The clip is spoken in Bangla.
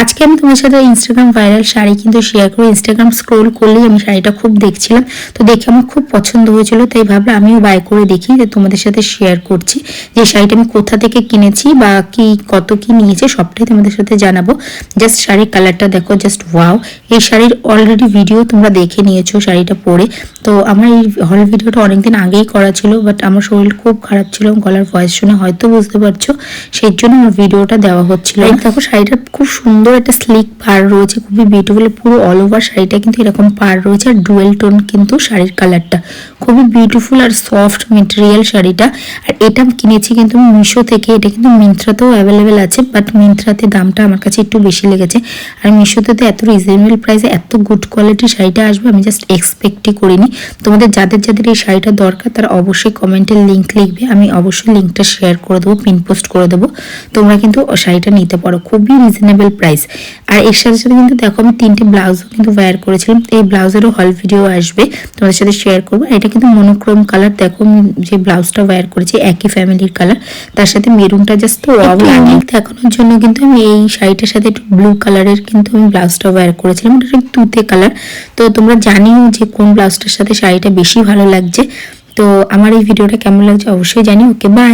আজকে আমি তোমার সাথে ইনস্টাগ্রাম ভাইরাল শাড়ি কিন্তু শেয়ার করে ইনস্টাগ্রাম স্ক্রোল করলেই আমি শাড়িটা খুব দেখছিলাম, তো দেখে আমার খুব পছন্দ হয়েছিল, তাই ভাবলাম আমিও বাই করে দেখি, যে তোমাদের সাথে শেয়ার করছি যে শাড়িটা আমি কোথা থেকে কিনেছি বা কি কত কি নিয়েছে সবটাই তোমাদের সাথে জানাবো। জাস্ট শাড়ির কালারটা দেখো, জাস্ট ওয়াও। এই শাড়ির অলরেডি ভিডিও তোমরা দেখে নিয়েছো শাড়িটা পরে। তো আমার এই হল ভিডিওটা অনেকদিন আগেই করা ছিল, বাট আমার শরীর খুব খারাপ ছিল, গলার ভয়েস শুনে হয়তো বুঝতে পারছো, সেই জন্য আমার ভিডিওটা দেওয়া হচ্ছিল। দেখো শাড়িটা খুব সুন্দর একটা স্লিক পার রয়েছে, খুবই বিউটিফুল, পুরো অল ওভার শাড়িটা কিন্তু এরকম পার রয়েছে, আর ডুয়েল টোন কিন্তু শাড়ির কালারটা খুবই বিউটিফুল আর সফট মেটেরিয়াল শাড়িটা। আর এটা কিনেছি কিন্তু মিশো থেকে, এটা কিন্তু মিন্ত্রাতেও অ্যাভেলেবেল আছে, বাট মিন্ত্রাতে দামটা আমার কাছে একটু বেশি লেগেছে, আর মিশোতে তো এত রিজনেবল প্রাইসে এত গুড কোয়ালিটির শাড়িটা আসবে আমি জাস্ট এক্সপেক্টই করিনি। তোমাদের যাদের যাদের এই শাড়িটা দরকার তারা অবশ্যই কমেন্টে লিঙ্ক লিখবে, আমি অবশ্যই লিঙ্কটা শেয়ার করে দেবো, পিন পোস্ট করে দেবো, তোমরা কিন্তু শাড়িটা নিতে পারো, খুবই রিজনেবল প্রাইস। আর এর সাথে সাথে কিন্তু দেখো আমি 3টে ব্লাউজও কিন্তু ওয়্যার করেছিলাম, এই ব্লাউজেরও হল ভিডিও আসবে, তোমাদের সাথে শেয়ার করবো। এটা কিন্তু মনোক্রোম কালার, দেখো যে ব্লাউজটা ওয়্যার করেছি একই ফ্যামিলির কালার, তার সাথে মেরুনটা জাস্ট দেখানোর জন্য কিন্তু আমি এই শাড়িটার সাথে একটু ব্লু কালারের কিন্তু আমি ব্লাউজটা ওয়্যার করেছিলাম, এটা একটু তুতে কালার। তো তোমরা জানিও যে কোন ব্লাউজটার সাথে শাড়িটা বেশি ভালো লাগছে। তো আমার এই ভিডিওটা কেমন লাগছে অবশ্যই জানিও। ওকে, বাই।